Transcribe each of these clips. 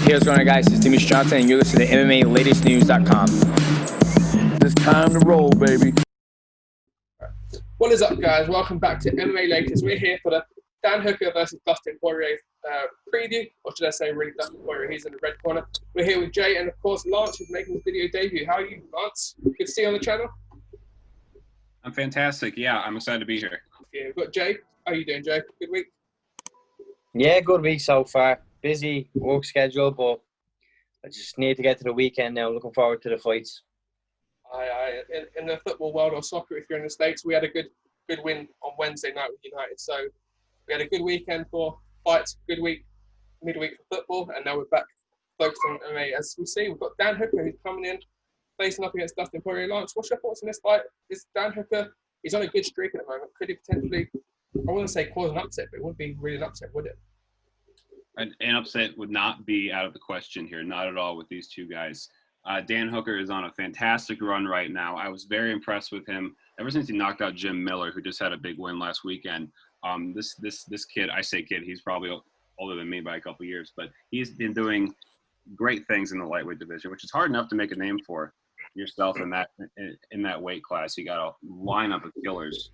Hey, what's going on, guys? It's Dimitri Johnson, and you're listening to MMALatestNews.com. It's time to roll, baby. What is up, guys? Welcome back to MMA Latest. We're here for the Dan Hooker versus Dustin Poirier preview, or should I say, really, Dustin Poirier. He's in the red corner. We're here with Jay, and of course, Lance is making his video debut. How are you, Lance? Good to see you on the channel. I'm fantastic. Yeah, I'm excited to be here. Yeah, we've got Jay. How are you doing, Jay? Good week? Yeah, good week so far. Busy work schedule, but I just need to get to the weekend now. Looking forward to the fights. In the football world or soccer, if you're in the States, we had a good win on Wednesday night with United. So we had a good weekend for fights, good week, midweek for football, and now we're back focused on MMA. As we see, we've got Dan Hooker who's coming in, facing up against Dustin Poirier. Lance, what's your thoughts on this fight? Is Dan Hooker, he's on a good streak at the moment. Could he potentially, I wouldn't say cause an upset, but it wouldn't be really an upset, would it? An upset would not be out of the question here, not at all with these two guys. Dan Hooker is on a fantastic run right now. I was very impressed with him ever since he knocked out Jim Miller, who just had a big win last weekend. This kid, I say kid, he's probably older than me by a couple of years, but he's been doing great things in the lightweight division, which is hard enough to make a name for yourself in that weight class. You got a lineup of killers.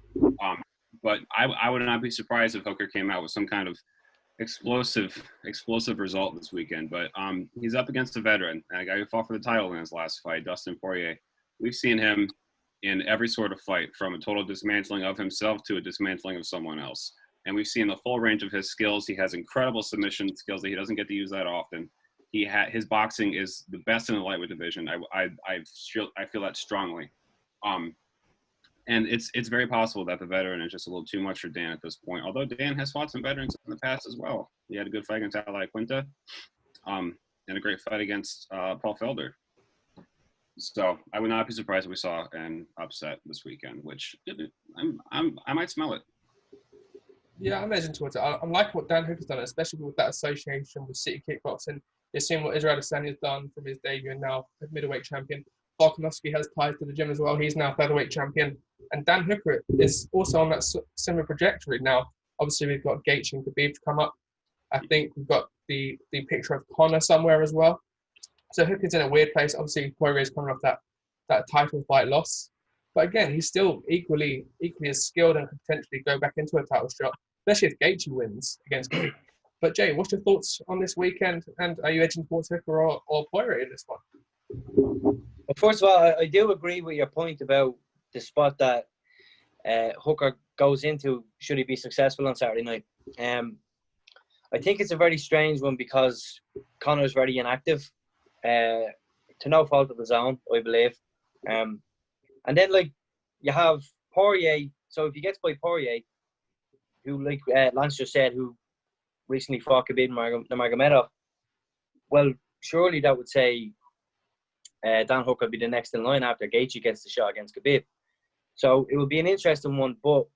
But I would not be surprised if Hooker came out with some kind of explosive result this weekend. But he's up against a veteran, a guy who fought for the title in his last fight, Dustin Poirier. We've seen him in every sort of fight, from a total dismantling of himself to a dismantling of someone else. And we've seen the full range of his skills. He has incredible submission skills that he doesn't get to use that often. His boxing is the best in the lightweight division. I feel that strongly. And it's very possible that the veteran is just a little too much for Dan at this point. Although Dan has fought some veterans in the past as well. He had a good fight against Ali Quinta, and a great fight against Paul Felder. So I would not be surprised if we saw an upset this weekend, which I might smell it. Yeah, I'm edging towards it. I'm liking what Dan Hooker's done, especially with that association with City Kickboxing. You're seeing what Israel Adesanya's done from his debut and now middleweight champion. Volkanovski has ties to the gym as well. He's now featherweight champion. And Dan Hooker is also on that similar trajectory. Now, obviously, we've got Gaethje and Khabib to come up. I think we've got the picture of Conor somewhere as well. So Hooker's in a weird place. Obviously, Poirier's coming off that title fight loss. But again, he's still equally as skilled and could potentially go back into a title shot, especially if Gaethje wins against Khabib. But Jay, what's your thoughts on this weekend? And are you edging towards Hooker or Poirier in this one? Well, first of all, I do agree with your point about the spot that Hooker goes into should he be successful on Saturday night. I think it's a very strange one because Conor's very inactive, to no fault of his own, I believe. And then, you have Poirier. So if he gets by Poirier, who, like Lance just said, who recently fought Khabib Nurmagomedov, well, surely that would say Dan Hooker will be the next in line after Gaethje gets the shot against Khabib. So it will be an interesting one, but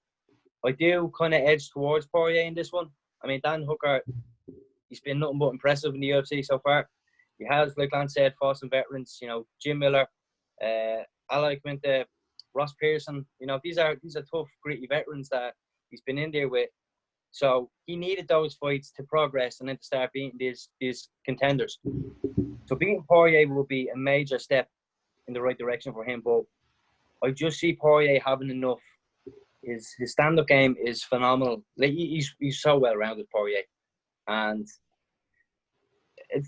I do kind of edge towards Poirier in this one. I mean, Dan Hooker, he's been nothing but impressive in the UFC so far. He has, like Lance said, fought some veterans, Jim Miller, Ali Quinta, Ross Pearson. These are tough, gritty veterans that he's been in there with. So he needed those fights to progress and then to start beating these contenders. So beating Poirier will be a major step in the right direction for him. But I just see Poirier having enough. His stand-up game is phenomenal. He's so well-rounded, Poirier. And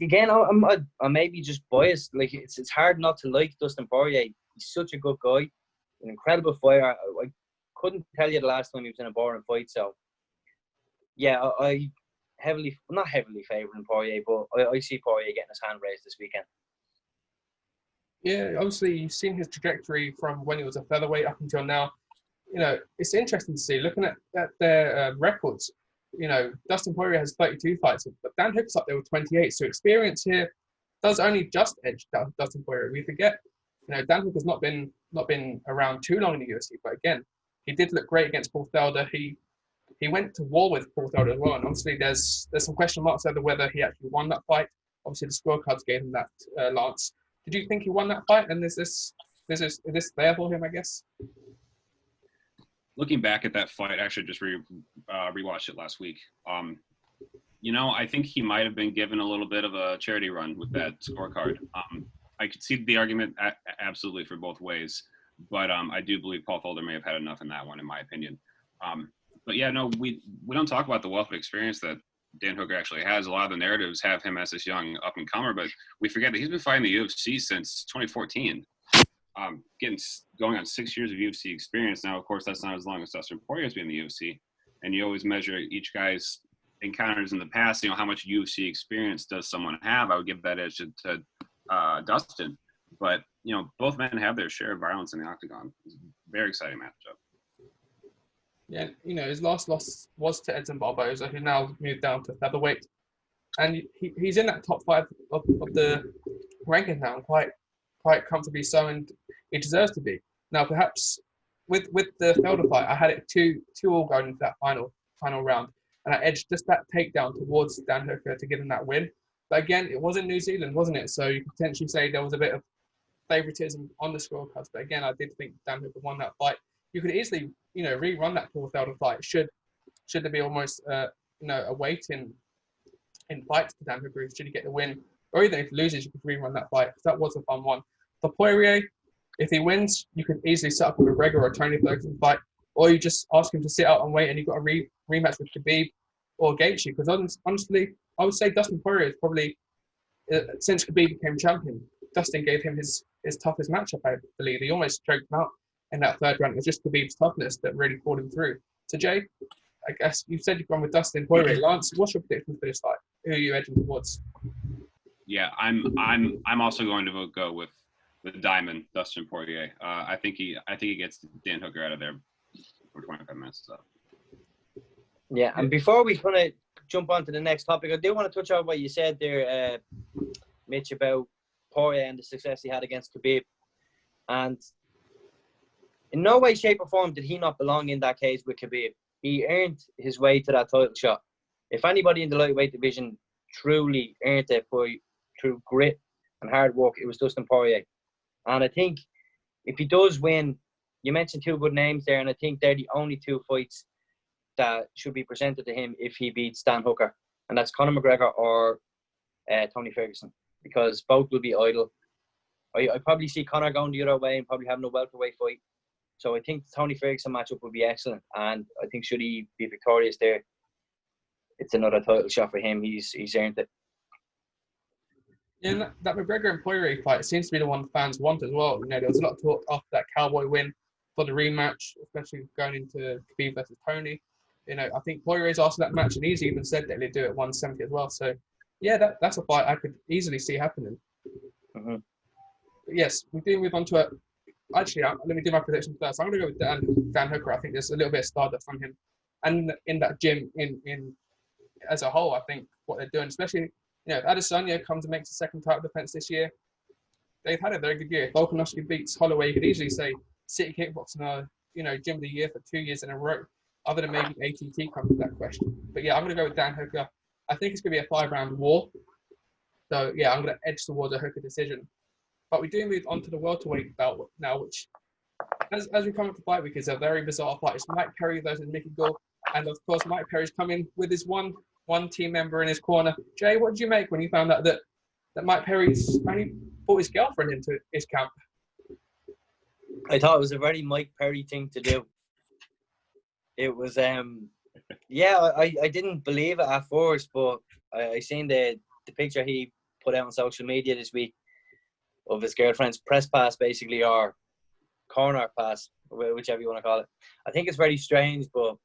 again, I may be just biased. It's hard not to like Dustin Poirier. He's such a good guy, an incredible fighter. I couldn't tell you the last time he was in a boring fight. So yeah, I not heavily favouring Poirier, but I see Poirier getting his hand raised this weekend. Yeah, obviously you've seen his trajectory from when he was a featherweight up until now. It's interesting to see, looking at their records. Dustin Poirier has 32 fights, but Dan Hooker's up there with 28. So experience here does only just edge Dustin Poirier. We forget, Dan Hooker's not been around too long in the UFC, but again, he did look great against Paul Felder. He went to war with Paul Felder as well, and obviously there's some question marks over whether he actually won that fight. Obviously, the scorecards gave him that, Lance. Did you think he won that fight? And is this there for him, I guess? Looking back at that fight, I actually just rewatched it last week. I think he might have been given a little bit of a charity run with that scorecard. I could see the argument absolutely for both ways, but I do believe Paul Felder may have had enough in that one, in my opinion. But yeah, no, we don't talk about the wealth of experience that Dan Hooker actually has. A lot of the narratives have him as this young up-and-comer, but we forget that he's been fighting the UFC since 2014. Going on 6 years of UFC experience. Now, of course, that's not as long as Dustin Poirier's been in the UFC, and you always measure each guy's encounters in the past. How much UFC experience does someone have? I would give that edge to Dustin, but both men have their share of violence in the octagon. It's a very exciting matchup. Yeah, his last loss was to Edson Barboza, who now moved down to featherweight, and he's in that top 5 of the ranking now, quite comfortably so, and he deserves to be. Now, perhaps with the Felder fight, I had it 2-2 going into that final round, and I edged just that takedown towards Dan Hooker to give him that win. But again, it was in New Zealand, wasn't it? So you could potentially say there was a bit of favoritism on the scorecards. But again, I did think Dan Hooker won that fight. You could easily, rerun that Paul Felder fight. Should there be almost, a weight in fights to Dan Hooker, should he get the win? Or even if he loses, you could rerun that fight, because that was a fun one. For Poirier, if he wins, you could easily set up a McGregor or a Tony Ferguson fight, or you just ask him to sit out and wait, and you've got a rematch with Khabib or Gaethje. Because honestly, I would say Dustin Poirier is probably, since Khabib became champion, Dustin gave him his toughest matchup, I believe. He almost choked him out in that third round. It was just Khabib's toughness that really pulled him through. So Jay, I guess you said you've gone with Dustin Poirier. Lance, what's your prediction for this fight? Who are you edging towards? Yeah, I'm also going to go with the Diamond, Dustin Poirier. I think he gets Dan Hooker out of there for 25 minutes. So. Yeah, and before we kind of jump on to the next topic, I do want to touch on what you said there, Mitch, about Poirier and the success he had against Khabib. And in no way, shape, or form did he not belong in that cage with Khabib. He earned his way to that title shot. If anybody in the lightweight division truly earned it through grit and hard work, it was Dustin Poirier. And I think if he does win, you mentioned 2 good names there, and I think they're the only 2 fights that should be presented to him if he beats Dan Hooker. And that's Conor McGregor or Tony Ferguson, because both will be idle. I probably see Conor going the other way and probably having a welterweight fight. So I think the Tony Ferguson matchup would be excellent. And I think should he be victorious there, it's another title shot for him. He's earned it. Yeah, that McGregor and Poirier fight seems to be the one fans want as well. There was a lot of talk after that Cowboy win for the rematch, especially going into Khabib versus Tony. I think Poirier's asked that match, and he's even said that he'd do it at 170 as well. So, yeah, that's a fight I could easily see happening. Mm-hmm. But yes, we do move on to it. Actually, let me do my prediction first. I'm going to go with Dan Hooker. I think there's a little bit of stardust from him, and in that gym, in as a whole, I think what they're doing, especially if Adesanya comes and makes a second title defense this year, they've had a very good year. If Volkanovski beats Holloway, you could easily say City Kickboxing are gym of the year for 2 years in a row. Other than maybe ATT comes to that question. But yeah, I'm going to go with Dan Hooker. I think it's going to be a 5-round war. So yeah, I'm going to edge towards a Hooker decision. But we do move on to the welterweight belt now, which, as we come up to fight week, is a very bizarre fight. It's Mike Perry versus Mickey Gall. And of course, Mike Perry's coming with his one team member in his corner. Jay, what did you make when you found out that Mike Perry's only brought his girlfriend into his camp? I thought it was a very Mike Perry thing to do. It was, I didn't believe it at first, but I seen the picture he put out on social media this week of his girlfriend's press pass, basically, or corner pass, whichever you want to call it. I think it's very strange, but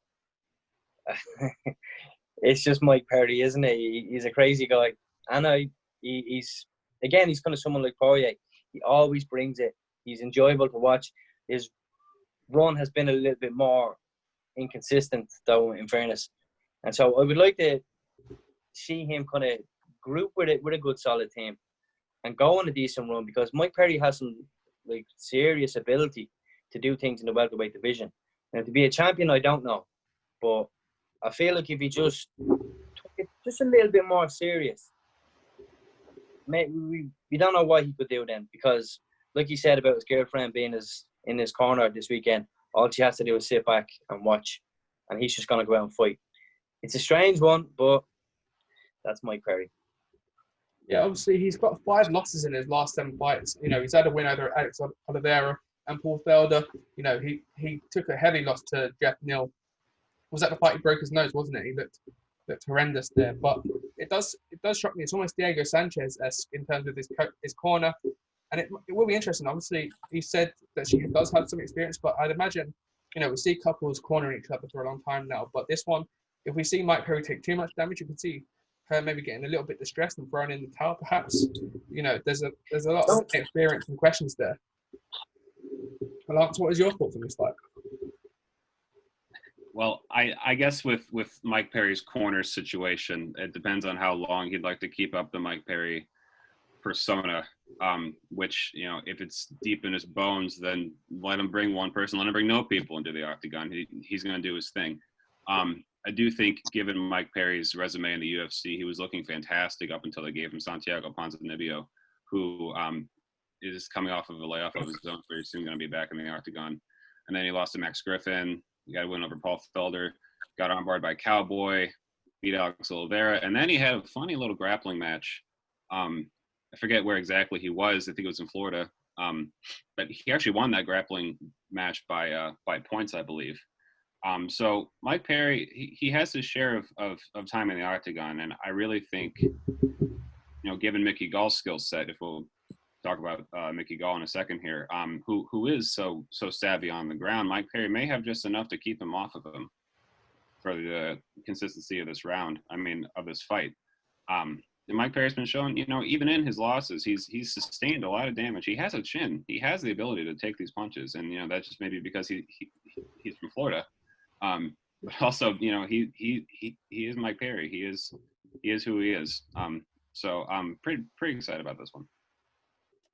it's just Mike Perry, isn't it? He's a crazy guy. And he's kind of someone like Poirier. He always brings it. He's enjoyable to watch. His run has been a little bit more inconsistent, though, in fairness. And so I would like to see him kind of group with a good solid team and go on a decent run, because Mike Perry has some serious ability to do things in the welterweight division. Now, to be a champion, I don't know, but I feel like if he just took it just a little bit more serious, we don't know what he could do then, because like he said about his girlfriend being in his corner this weekend, all she has to do is sit back and watch, and he's just going to go out and fight. It's a strange one, but That's Mike Perry. Yeah, obviously he's got 5 losses in his last 7 fights. You know, he's had a win over Alex Oliveira and Paul Felder. You know, he took a heavy loss to Jeff Neal. Was that the fight he broke his nose, wasn't it? He looked horrendous there. But it does shock me. It's almost Diego Sanchez-esque in terms of his corner. And it will be interesting. Obviously, he said that she does have some experience, but I'd imagine, you know, we see couples cornering each other for a long time now. But this one, if we see Mike Perry take too much damage, you can see her maybe getting a little bit distressed and throwing in the towel, perhaps. You know, there's a lot of experience and questions there. Well, Lance, what is your thoughts on this fight? Well, I guess with Mike Perry's corner situation, it depends on how long he'd like to keep up the Mike Perry persona, which, you know, if it's deep in his bones, then let him bring one person, let him bring no people into the octagon. He's going to do his thing. I do think, given Mike Perry's resume in the UFC, he was looking fantastic up until they gave him Santiago Ponzinibbio, who is coming off of a layoff of his own, very soon going to be back in the octagon. And then he lost to Max Griffin. He got a win over Paul Felder, got armbarred by Cowboy, beat Alex Oliveira, and then he had a funny little grappling match. I forget where exactly he was. I think it was in Florida. But he actually won that grappling match by points, I believe. So Mike Perry, he has his share of time in the octagon, and I really think, you know, given Mickey Gall's skill set, if we'll talk about Mickey Gall in a second here, who is so savvy on the ground, Mike Perry may have just enough to keep him off of him for the consistency of this round. I mean, of this fight. And Mike Perry's been shown, you know, even in his losses, he's sustained a lot of damage. He has a chin. He has the ability to take these punches, and you know that's just maybe because he's from Florida. But also, you know, he is Mike Perry. He is who he is. So I'm pretty excited about this one.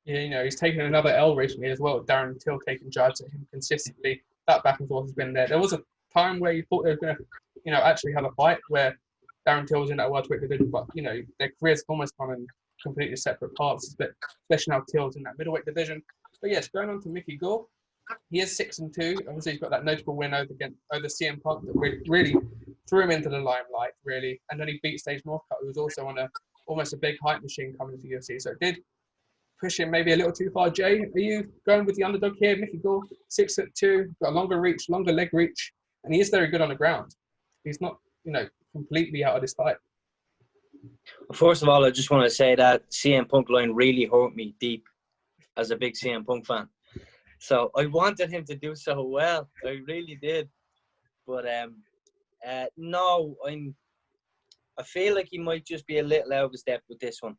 Yeah, you know, he's taken another L recently as well. Darren Till taking jabs at him consistently. That back and forth has been there. There was a time where you thought they were going to, you know, actually have a fight where Darren Till was in that welterweight division, but, you know, their careers almost gone in completely separate parts, especially now Till's in that middleweight division. But yes, going on to Mickey Gall, he is 6-2. Obviously, he's got that notable win over CM Punk that really threw him into the limelight, really. And then he beat Stage Northcutt, who was also on almost a big hype machine coming to the UFC. So it did push him maybe a little too far. Jay, are you going with the underdog here? Mickey Gall, 6'2", got a longer reach, longer leg reach, and he is very good on the ground. He's not, you know, completely out of this fight. First of all, I just want to say that CM Punk line really hurt me deep as a big CM Punk fan. So I wanted him to do so well. I really did. But no, I feel like he might just be a little out of his depth with this one.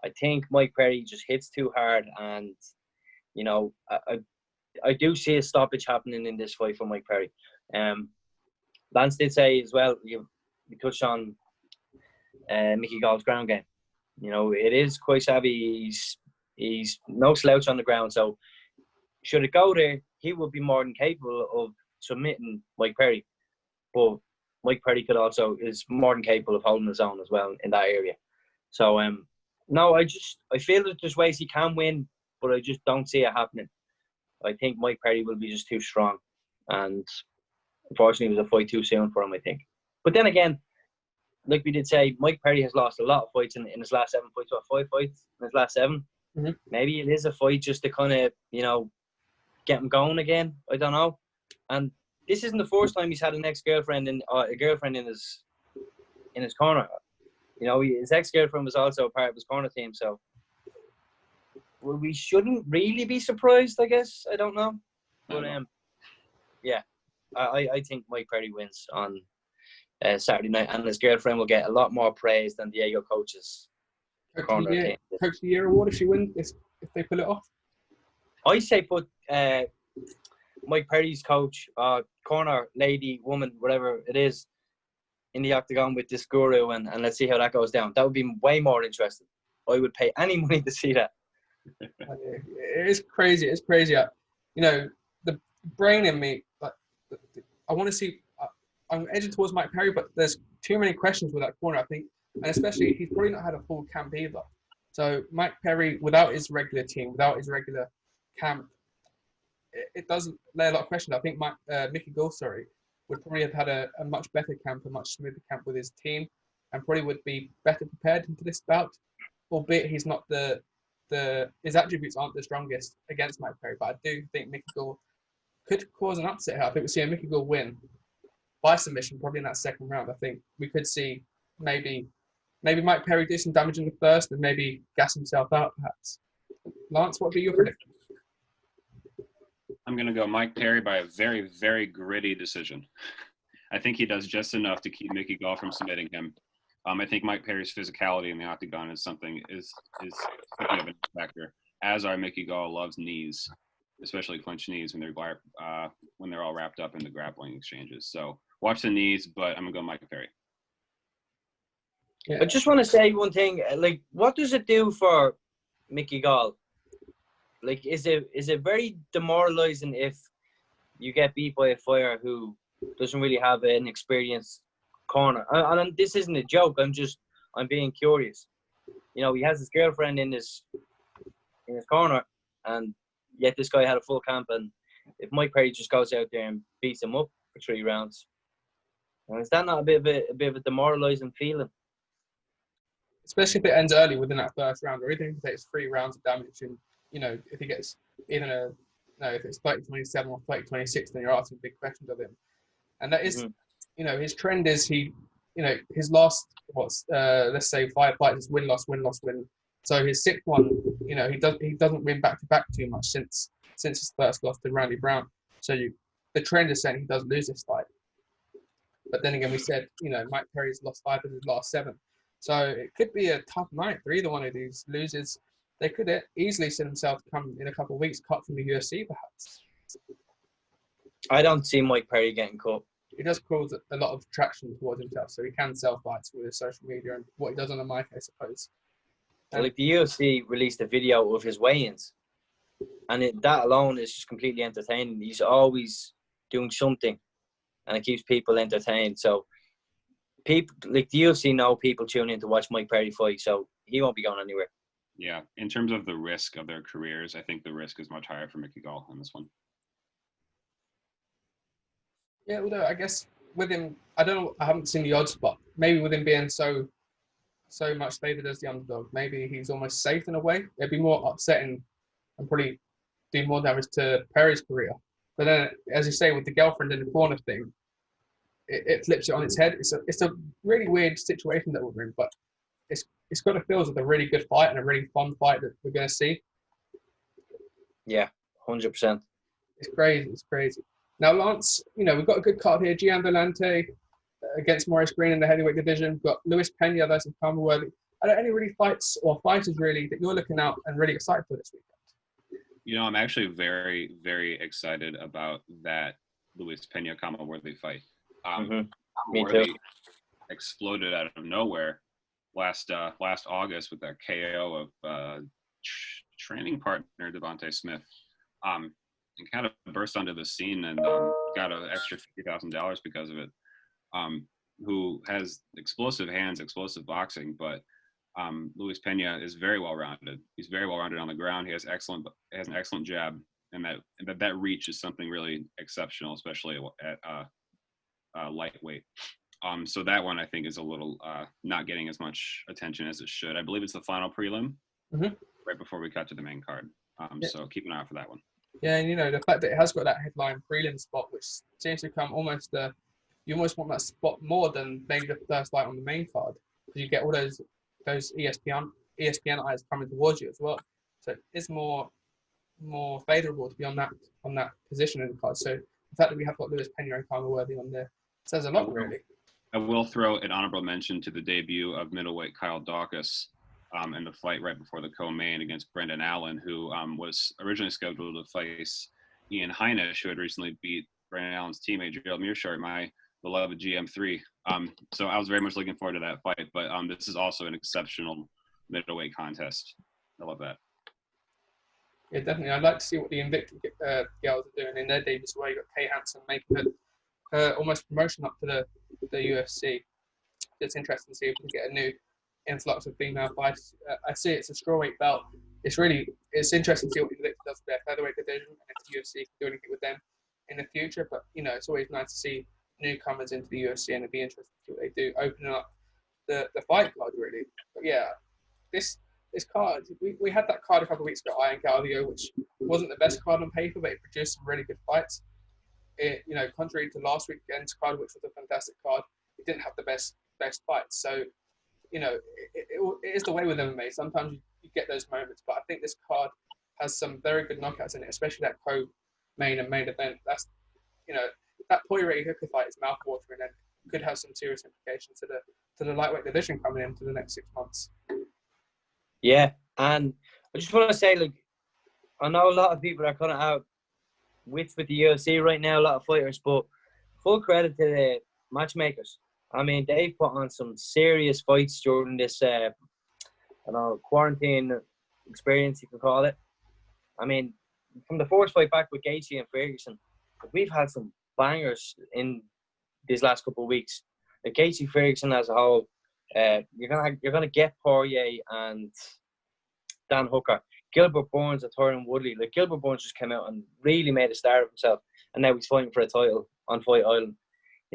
I think Mike Perry just hits too hard, and you know, I do see a stoppage happening in this fight for Mike Perry. Lance did say as well, you touched on Mickey Gall's ground game. You know, it is quite savvy. He's no slouch on the ground. So should it go there, he would be more than capable of submitting Mike Perry. But Mike Perry is more than capable of holding his own as well in that area. So no, I feel that there's ways he can win, but I just don't see it happening. I think Mike Perry will be just too strong, and unfortunately, it was a fight too soon for him, I think. But then again, like we did say, Mike Perry has lost a lot of fights in his last 7 fights. What, 5 fights in his last 7? Mm-hmm. Maybe it is a fight just to kind of, you know, get him going again. I don't know. And this isn't the first time he's had an ex-girlfriend a girlfriend in his corner. You know, his ex-girlfriend was also a part of his corner team, so we shouldn't really be surprised, I guess. I don't know. But, yeah, I think Mike Perry wins on Saturday night, and his girlfriend will get a lot more praise than Diego Coach's corner team. Coach of the Year award if she wins, if they pull it off? I say put Mike Perry's coach, corner lady, woman, whatever it is, in the octagon with this guru, and let's see how that goes down. That would be way more interesting. I would pay any money to see that. It is crazy. It's crazy. You know, the brain in me, like, I want to see. I'm edging towards Mike Perry, but there's too many questions with that corner, I think, and especially he's probably not had a full camp either. So Mike Perry, without his regular team, without his regular camp, it does lay a lot of questions. I think Mickey Gall, would probably have had a much better camp, a much smoother camp with his team. and probably would be better prepared into this bout, albeit he's not his attributes aren't the strongest against Mike Perry. But I do think Mickey Gall could cause an upset here. I think we'll see a Mickey Gall win by submission, probably in that second round. I think we could see maybe Mike Perry do some damage in the first and maybe gas himself out, perhaps. Lance, what would be your prediction? I'm going to go Mike Perry by a very, very gritty decision. I think he does just enough to keep Mickey Gall from submitting him. I think Mike Perry's physicality in the octagon is something of a factor. As our Mickey Gall loves knees, especially clinch knees when they're all wrapped up in the grappling exchanges. So watch the knees, but I'm gonna go Mike Perry. Yeah. I just want to say one thing. Like, what does it do for Mickey Gall? Like, is it very demoralizing if you get beat by a fighter who doesn't really have an experienced corner? And this isn't a joke. I'm being curious. You know, he has his girlfriend in his corner, and yet this guy had a full camp. And if Mike Perry just goes out there and beats him up for 3 rounds, is that not a bit of a demoralizing feeling? Especially if it ends early within that first round, or even if it takes 3 rounds of damage, and if he gets even if it's 30-27 or 30-26, then you're asking big questions of him. And that is, his trend is his last let's say 5 fights is win loss. So his 6th one, he doesn't win back to back too much since his first loss to Randy Brown. So the trend is saying he does lose this fight. But then again, we said Mike Perry's lost 5 of his last 7. So it could be a tough night for either one of these losers. They could easily see themselves come in a couple of weeks cut from the UFC, perhaps. I don't see Mike Perry getting cut. He does cause a lot of traction towards himself, so he can sell fights with his social media and what he does on the mic, I suppose. Like, the UFC released a video of his weigh-ins, and that alone is just completely entertaining. He's always doing something, and it keeps people entertained. So people like the UFC know people tune in to watch Mike Perry fight, so he won't be going anywhere. Yeah, in terms of the risk of their careers, I think the risk is much higher for Mickey Gall in this one. Yeah, although I guess with him, I haven't seen the odds, but maybe with him being so much favoured as the underdog, maybe he's almost safe in a way. It'd be more upsetting and probably do more damage to Perry's career. But then, as you say, with the girlfriend in the corner thing, it flips it on its head. It's a really weird situation that we're in, but it's got to feel as a really good fight and a really fun fight that we're going to see. Yeah, 100%. It's crazy. Now, Lance, we've got a good card here. Gian Devante against Maurice Green in the heavyweight division. We've got Luis Pena versus Palmer Worthy. Are there any really fights or fighters really that you're looking out and really excited for this weekend? I'm actually very, very excited about that Luis Pena Palmer Worthy fight. Me too. Exploded out of nowhere last August with that KO of training partner Devante Smith, and kind of burst onto the scene and got an extra $50,000 because of it. Who has explosive hands, explosive boxing, but Luis Pena is very well rounded. He's very well rounded on the ground. He has an excellent jab, and that reach is something really exceptional, especially at lightweight. So that one I think is a little not getting as much attention as it should. I believe it's the final prelim, right before we cut to the main card. So keep an eye out for that one. Yeah, and the fact that it has got that headline prelim spot, which seems to come almost you almost want that spot more than maybe the first fight on the main card, because you get all those ESPN eyes coming towards you as well. So it's more favourable to be on that position in the card. So the fact that we have got Luis Pena and Palmer Worthy on there says a lot, really. I will throw an honorable mention to the debut of middleweight Kyle Darkus in the fight right before the co-main against Brendan Allen, who was originally scheduled to face Ian Heinisch, who had recently beat Brendan Allen's teammate Gerald Mearshart, my beloved GM3. So I was very much looking forward to that fight, but this is also an exceptional middleweight contest. I love that. Yeah, definitely. I'd like to see what the Invicta girls are doing in their debuts as well. You've got Kay Hansen making almost promotion up to the UFC. It's interesting to see if we can get a new influx of female fights. I see it's a strawweight belt. It's interesting to see what Invicta does with their featherweight division, and if the UFC can do anything with them in the future. But it's always nice to see newcomers into the UFC, and it'd be interesting to see what they do, opening up the fight card really. But yeah, this card, we had that card a couple of weeks ago, Iron Calvio, which wasn't the best card on paper, but it produced some really good fights. It, contrary to last weekend's card, which was a fantastic card, it didn't have the best fights. So, it is the way with MMA. Sometimes you get those moments, but I think this card has some very good knockouts in it, especially that co-main and main event. That's, that Poirier Hooker fight is mouth-watering and could have some serious implications to the lightweight division coming into the next 6 months. Yeah, and I just want to say, I know a lot of people are kind of out with the UFC right now, a lot of fighters, but full credit to the matchmakers. I mean, they've put on some serious fights during this, quarantine experience, you could call it. I mean, from the first fight back with Gaethje and Ferguson, we've had some bangers in these last couple of weeks. Gaethje Ferguson as a whole, you're gonna get Poirier and Dan Hooker. Gilbert Burns and Tyron Woodley. Gilbert Burns just came out and really made a star of himself, and now he's fighting for a title on Fight Island.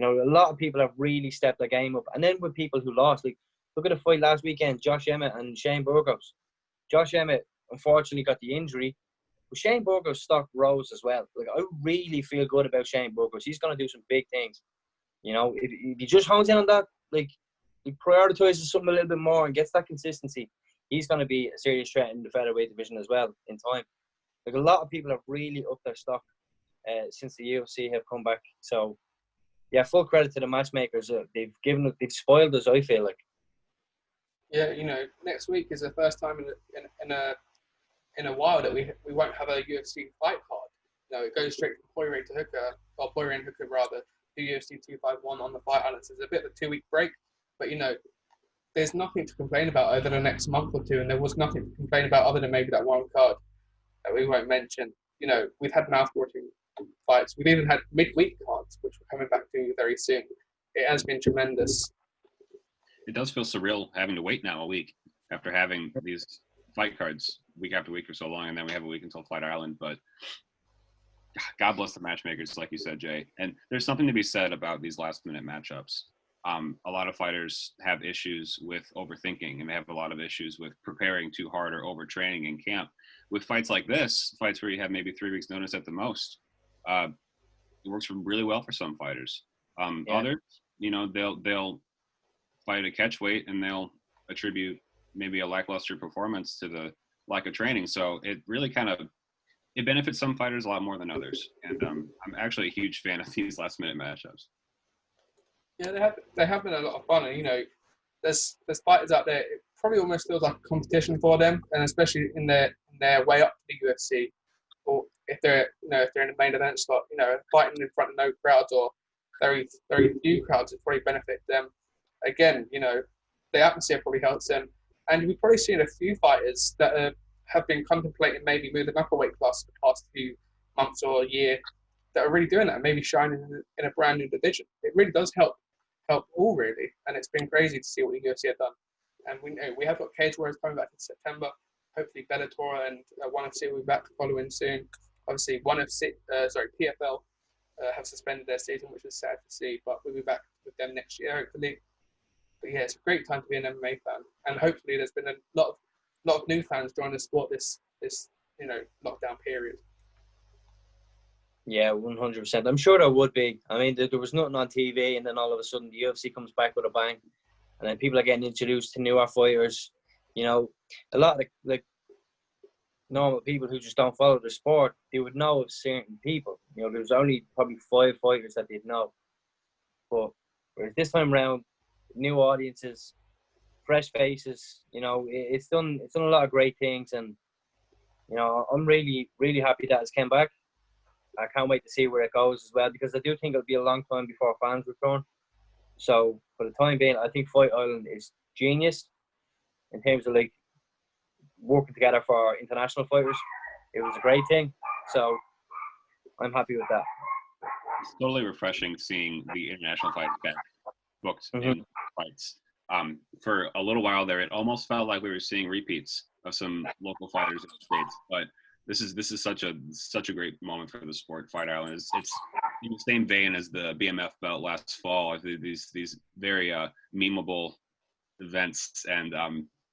A lot of people have really stepped their game up. And then with people who lost, look at the fight last weekend, Josh Emmett and Shane Burgos. Josh Emmett unfortunately got the injury, but Shane Burgos' stock rose as well. I really feel good about Shane Burgos. He's going to do some big things. If he just hones in on that, he prioritizes something a little bit more and gets that consistency, he's going to be a serious threat in the featherweight division as well in time. A lot of people have really upped their stock since the UFC have come back. So, yeah, full credit to the matchmakers. They've spoiled us, I feel like. Yeah, next week is the first time in a while that we won't have a UFC fight card. It goes straight from Poirier to Hooker, or Poirier and Hooker rather, to UFC 251 on the Fight Island. So there's a bit of a 2-week break, but there's nothing to complain about over the next month or two, and there was nothing to complain about other than maybe that one card that we won't mention. We've had mouth-watering fights. We've even had midweek cards, which we're coming back to very soon. It has been tremendous. It does feel surreal having to wait now a week after having these fight cards week after week for so long, and then we have a week until Fight Island. But God bless the matchmakers, like you said, Jay. And there's something to be said about these last-minute matchups. A lot of fighters have issues with overthinking, and they have a lot of issues with preparing too hard or overtraining in camp. With fights like this, fights where you have maybe 3 weeks notice at the most, it works really well for some fighters. Others, they'll fight a catch weight and they'll attribute maybe a lackluster performance to the lack of training. So it really it benefits some fighters a lot more than others. And I'm actually a huge fan of these last-minute matchups. Yeah, they have been a lot of fun, and there's fighters out there. It probably almost feels like a competition for them, and especially in their way up to the UFC, or if they're in the main event slot, fighting in front of no crowds or very very few crowds, it probably benefits them. Again, the atmosphere probably helps them, and we've probably seen a few fighters that have been contemplating maybe moving up a weight class the past few months or a year that are really doing that, maybe shining in a brand new division. It really does help all really, and it's been crazy to see what the UFC have done. And we have got Cage Warriors coming back in September. Hopefully Bellator and ONE FC will be back following soon. Obviously PFL have suspended their season, which is sad to see, but we'll be back with them next year hopefully. But yeah, it's a great time to be an MMA fan, and hopefully there's been a lot of new fans join the sport this lockdown period. Yeah, 100%. I'm sure there would be. I mean, there was nothing on TV, and then all of a sudden the UFC comes back with a bang, and then people are getting introduced to newer fighters. A lot of normal people who just don't follow the sport, they would know of certain people. There's only probably 5 fighters that they'd know. But whereas this time around, new audiences, fresh faces, it's done a lot of great things, and I'm really, really happy that it's come back. I can't wait to see where it goes as well, because I do think it'll be a long time before fans return. So for the time being, I think Fight Island is genius in terms of working together for international fighters. It was a great thing, so I'm happy with that. It's totally refreshing seeing the international fights back booked in fights. For a little while there, it almost felt like we were seeing repeats of some local fighters in the States, but this is such a great moment for the sport. Fight Island it's in the same vein as the BMF belt last fall. These very memeable events and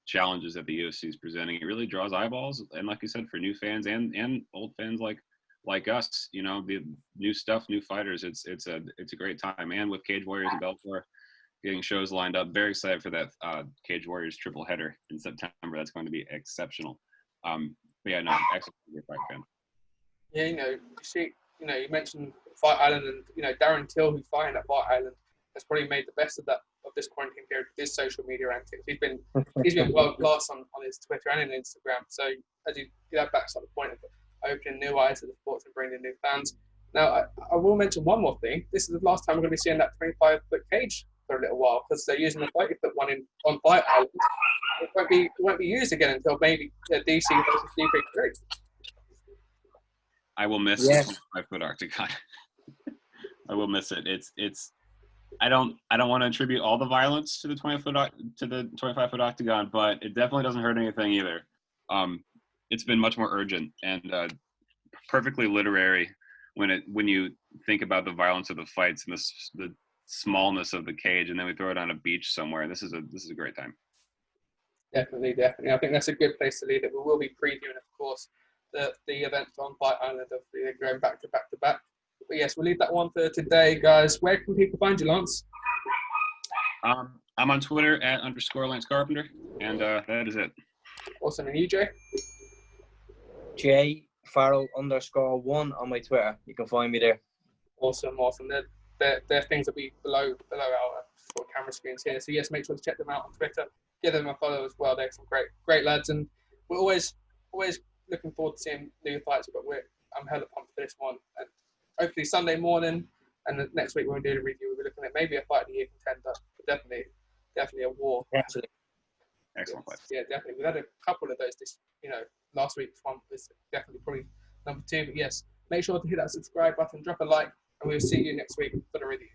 challenges that the UFC is presenting. It really draws eyeballs, and like you said, for new fans and old fans like us, you know, the new stuff, new fighters. It's a great time. And with Cage Warriors and Bellator getting shows lined up, very excited for that Cage Warriors triple header in September. That's going to be exceptional. But yeah, no, excellent fight fan. Yeah, you mentioned Fight Island, and Darren Till, who's fighting at Fight Island, has probably made the best of this quarantine period with his social media antics. He's been world class on his Twitter and in Instagram. So as that backs up the point of opening new eyes to the sports and bringing in new fans. Now I will mention one more thing. This is the last time we're going to be seeing that 25-foot cage for a little while, because they're using the 30-foot one on Fight Island. It won't be used again until maybe DC versus DC3. I will miss the 25-foot octagon. I will miss it. It's. I don't want to attribute all the violence to the 25-foot octagon, but it definitely doesn't hurt anything either. It's been much more urgent and perfectly literary when you think about the violence of the fights and the smallness of the cage, and then we throw it on a beach somewhere. This is a great time. Definitely. I think that's a good place to leave it. We will be previewing, of course, the events on Fight Island. They're going back to back. But yes, we'll leave that one for today, guys. Where can people find you, Lance? I'm on Twitter at _Lance Carpenter, and that is it. Awesome. And you, Jay? J_Farrell_1 on my Twitter. You can find me there. Awesome. Their things will be below our sort of camera screens here. So yes, make sure to check them out on Twitter. Give them a follow as well. They're some great lads, and we're always looking forward to seeing new fights. But I'm hella pumped for this one, and hopefully Sunday morning, and next week when we do the review, we'll be looking at maybe a fight of the year contender, but definitely a war. Absolutely. Excellent fight. Yeah, definitely. We had a couple of those. Last week's one was definitely probably number 2. But yes, make sure to hit that subscribe button, drop a like, and we'll see you next week for the review.